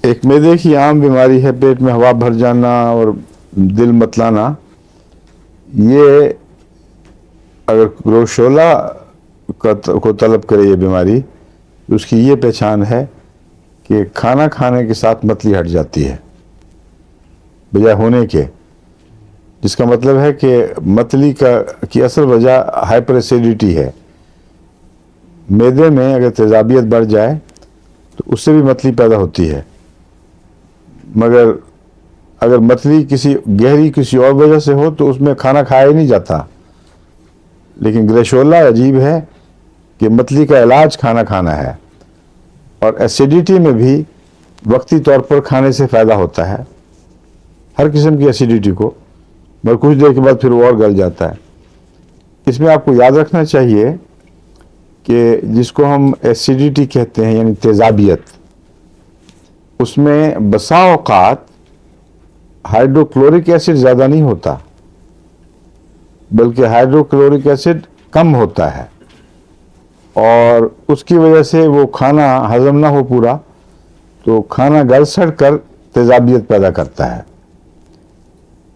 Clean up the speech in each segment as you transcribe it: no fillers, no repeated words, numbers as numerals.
ایک معدے کی عام بیماری ہے پیٹ میں ہوا بھر جانا اور دل متلانا. یہ اگر گروشولا کو طلب کرے یہ بیماری، اس کی یہ پہچان ہے کہ کھانا کھانے کے ساتھ متلی ہٹ جاتی ہے بجائے ہونے کے، جس کا مطلب ہے کہ متلی کی اصل وجہ ہائپر ایسیڈیٹی ہے. معدے میں اگر تیزابیت بڑھ جائے تو اس سے بھی متلی پیدا ہوتی ہے، مگر اگر متلی کسی اور وجہ سے ہو تو اس میں کھانا کھایا ہی نہیں جاتا. لیکن گریشولا عجیب ہے کہ متلی کا علاج کھانا کھانا ہے، اور ایسیڈیٹی میں بھی وقتی طور پر کھانے سے فائدہ ہوتا ہے، ہر قسم کی ایسیڈیٹی کو، مگر کچھ دیر کے بعد پھر وہ اور گل جاتا ہے. اس میں آپ کو یاد رکھنا چاہیے کہ جس کو ہم ایسیڈیٹی کہتے ہیں یعنی تیزابیت، اس میں بسا اوقات ہائیڈروکلورک ایسڈ زیادہ نہیں ہوتا بلکہ ہائیڈروکلورک ایسڈ کم ہوتا ہے، اور اس کی وجہ سے وہ کھانا ہضم نہ ہو پورا تو کھانا گل سڑ کر تیزابیت پیدا کرتا ہے.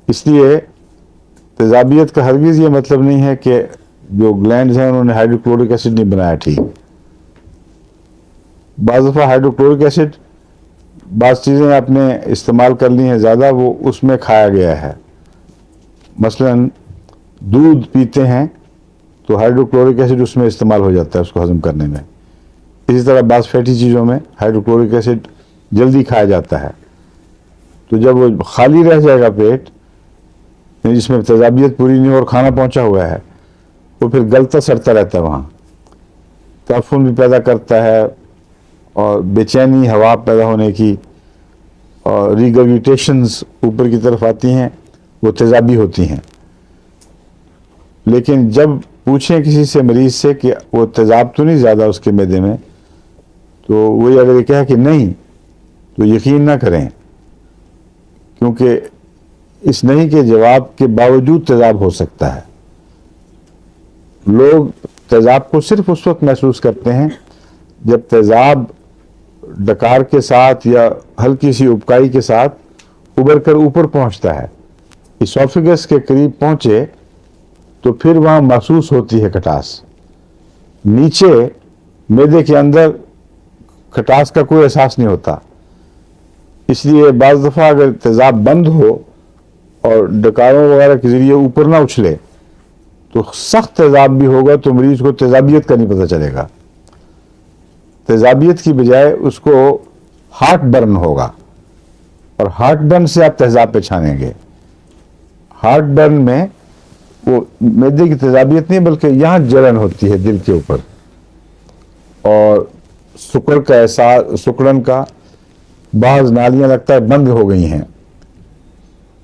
اس لیے تیزابیت کا ہرگز یہ مطلب نہیں ہے کہ جو گلینڈز ہیں انہوں نے ہائیڈروکلورک ایسڈ نہیں بنایا ٹھیک. بعض دفعہ ہائیڈروکلورک ایسڈ بعض چیزیں آپ نے استعمال کر لی ہیں زیادہ، وہ اس میں کھایا گیا ہے. مثلا دودھ پیتے ہیں تو ہائیڈروکلورک ایسڈ اس میں استعمال ہو جاتا ہے اس کو ہضم کرنے میں. اسی طرح بعض فیٹی چیزوں میں ہائیڈروکلورک ایسڈ جلدی کھایا جاتا ہے. تو جب وہ خالی رہ جائے گا پیٹ، جس میں تیزابیت پوری نہیں ہو اور کھانا پہنچا ہوا ہے، وہ پھر گلتا سڑتا رہتا ہے، وہاں تعفن بھی پیدا کرتا ہے اور بے چینی ہوا پیدا ہونے کی، اور ریگرگیٹیشنز اوپر کی طرف آتی ہیں، وہ تیزابی ہوتی ہیں. لیکن جب پوچھیں کسی سے مریض سے کہ وہ تیزاب تو نہیں زیادہ اس کے معدے میں، تو وہی اگر یہ کہے کہ نہیں تو یقین نہ کریں، کیونکہ اس نہیں کے جواب کے باوجود تیزاب ہو سکتا ہے. لوگ تیزاب کو صرف اس وقت محسوس کرتے ہیں جب تیزاب ڈکار کے ساتھ یا ہلکی سی ابکائی کے ساتھ ابھر کر اوپر پہنچتا ہے، اسوفیگس کے قریب پہنچے تو پھر وہاں محسوس ہوتی ہے کھٹاس. نیچے معدے کے اندر کھٹاس کا کوئی احساس نہیں ہوتا. اس لیے بعض دفعہ اگر تیزاب بند ہو اور ڈکاروں وغیرہ کے ذریعے اوپر نہ اچھلے تو سخت تیزاب بھی ہوگا تو مریض کو تیزابیت کا نہیں پتہ چلے گا. تیزابیت کی بجائے اس کو ہارٹ برن ہوگا، اور ہارٹ برن سے آپ تیزاب پہچانیں گے. ہارٹ برن میں وہ معدے کی تیزابیت نہیں بلکہ یہاں جلن ہوتی ہے دل کے اوپر، اور سکڑ کا احساس، سکڑن کا، بعض نالیاں لگتا ہے بند ہو گئی ہیں،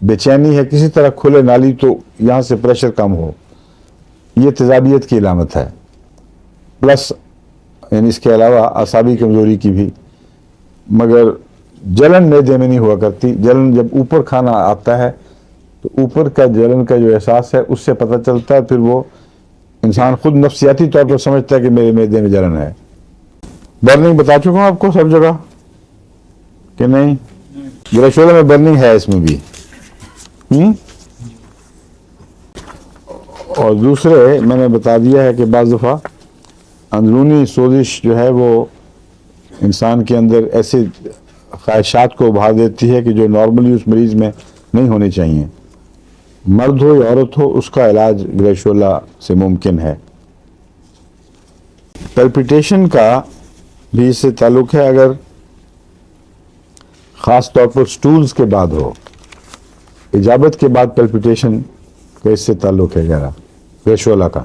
بے چینی ہے کسی طرح کھلے نالی تو یہاں سے پریشر کم ہو، یہ تیزابیت کی علامت ہے. پلس یعنی اس کے علاوہ اعصابی کمزوری کی بھی، مگر جلن معدے میں نہیں ہوا کرتی. جلن جب اوپر کھانا آتا ہے تو اوپر کا جلن کا جو احساس ہے اس سے پتہ چلتا ہے، پھر وہ انسان خود نفسیاتی طور پر سمجھتا ہے کہ میرے معدے میں جلن ہے. برننگ بتا چکا ہوں آپ کو سب جگہ کہ نہیں؟ گریشولا میں برننگ ہے اس میں بھی. اور دوسرے میں نے بتا دیا ہے کہ بعض دفعہ اندرونی سوزش جو ہے وہ انسان کے اندر ایسے خواہشات کو ابھار دیتی ہے کہ جو نارملی اس مریض میں نہیں ہونی چاہیے. مرد ہو یا عورت ہو، اس کا علاج گریشولا سے ممکن ہے. پلپیٹیشن کا بھی اس سے تعلق ہے، اگر خاص طور پر سٹولز کے بعد ہو، اجابت کے بعد پلپیٹیشن کا اس سے تعلق ہے گہرا گریشولا کا.